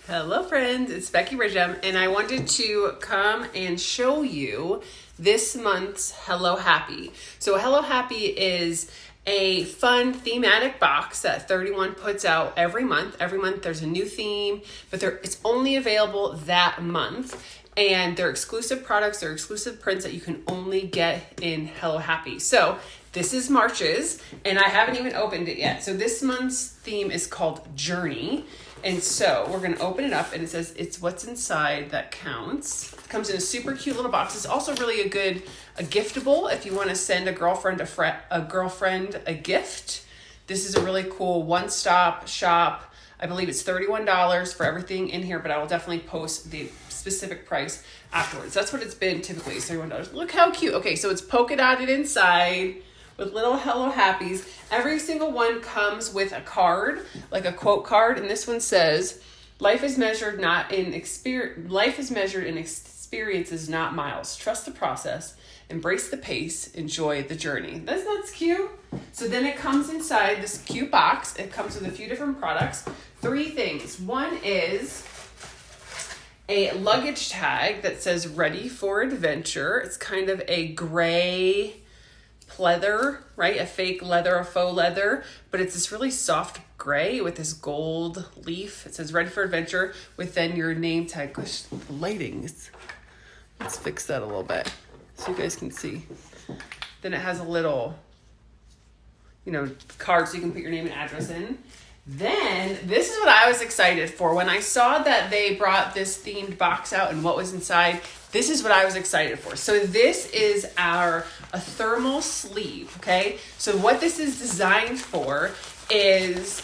Hello friends, it's Becky Ridgem, and I wanted to come and show you this month's Hello Happy. So Hello Happy is a fun thematic box that 31 puts out every month. Every month there's a new theme, but it's only available that month. And they're exclusive products, they're exclusive prints that you can only get in Hello Happy. So this is March's, and I haven't even opened it yet. So this month's theme is called Journey. And so we're gonna open it up, and it says it's what's inside that counts. It comes in a super cute little box. It's also really a giftable if you wanna send a girlfriend a gift. This is a really cool one-stop shop. I believe it's $31 for everything in here, but I will definitely post the specific price afterwards. That's what it's been typically, is $31. Look how cute. Okay, so it's polka dotted inside with little Hello Happies. Every single one comes with a card, like a quote card, and this one says, life is measured in experiences, not miles. Trust the process, embrace the pace, enjoy the journey. That's cute. So then it comes inside this cute box. It comes with a few different products. 3 things. One is a luggage tag that says ready for adventure. It's kind of a gray pleather, right? A fake leather, a faux leather, but it's this really soft gray with this gold leaf. It says ready for adventure with then your name tag. Gosh, the lighting's, let's fix that a little bit so you guys can see. Then it has a little, card so you can put your name and address in. Then, this is what I was excited for. When I saw that they brought this themed box out and what was inside, this is what I was excited for. So this is a thermal sleeve, okay? So what this is designed for is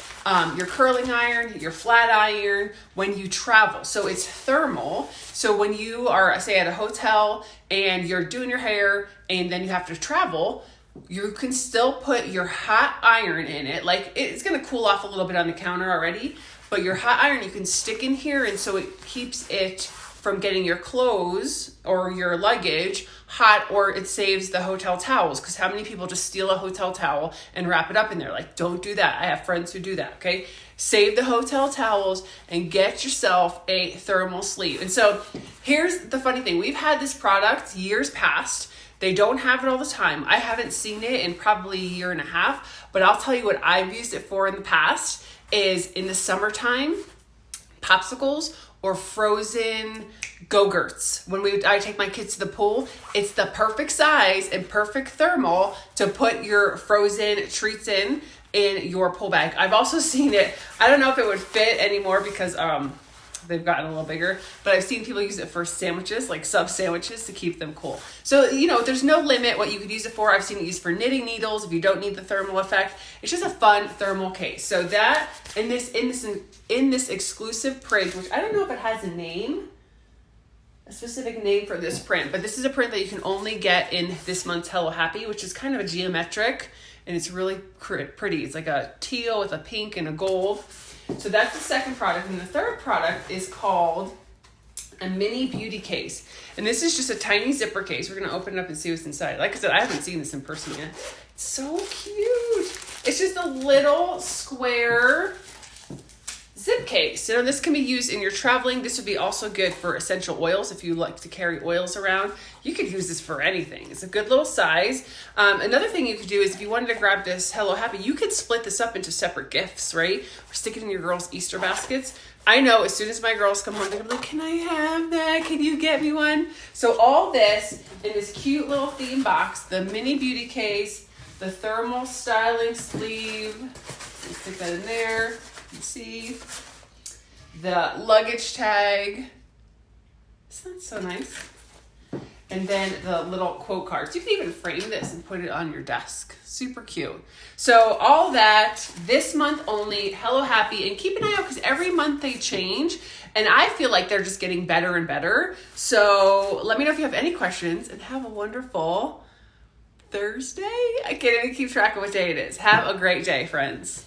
your curling iron, your flat iron, when you travel. So it's thermal. So when you are, say, at a hotel and you're doing your hair and then you have to travel, you can still put your hot iron in it. Like, it's going to cool off a little bit on the counter already, but your hot iron you can stick in here, and so it keeps it from getting your clothes or your luggage hot, or it saves the hotel towels, because how many people just steal a hotel towel and wrap it up in there? Like, don't do that. I have friends who do that, okay? Save the hotel towels and get yourself a thermal sleeve. And so here's the funny thing. We've had this product years past. They don't have it all the time. I haven't seen it in probably a year and a half, but I'll tell you what I've used it for in the past is in the summertime, popsicles or frozen gogurts. When I take my kids to the pool, it's the perfect size and perfect thermal to put your frozen treats in your pool bag. I've also seen it, I don't know if it would fit anymore because they've gotten a little bigger, but I've seen people use it for sandwiches, like sub sandwiches, to keep them cool. So, there's no limit what you could use it for. I've seen it used for knitting needles if you don't need the thermal effect. It's just a fun thermal case. So that, in this exclusive print, which I don't know if it has a specific name for this print, but this is a print that you can only get in this month's Hello Happy, which is kind of a geometric, and it's really pretty. It's like a teal with a pink and a gold. So that's the second product. And the third product is called a mini beauty case. And this is just a tiny zipper case. We're going to open it up and see what's inside. Like I said, I haven't seen this in person yet. It's so cute. It's just a little square zip case. This can be used in your traveling. This would be also good for essential oils. If you like to carry oils around, you could use this for anything. It's a good little size. Another thing you could do is if you wanted to grab this Hello Happy, you could split this up into separate gifts, right? Or stick it in your girls' Easter baskets. I know as soon as my girls come home, they're gonna be like, can I have that? Can you get me one? So all this in this cute little theme box, the mini beauty case, the thermal styling sleeve, let's stick that in there. See the luggage tag. Isn't that so nice? And then the little quote cards. You can even frame this and put it on your desk. Super cute. So all that this month only, Hello Happy, and keep an eye out because every month they change, and I feel like they're just getting better and better. So let me know if you have any questions, and have a wonderful Thursday. I can't even keep track of what day it is. Have a great day, friends.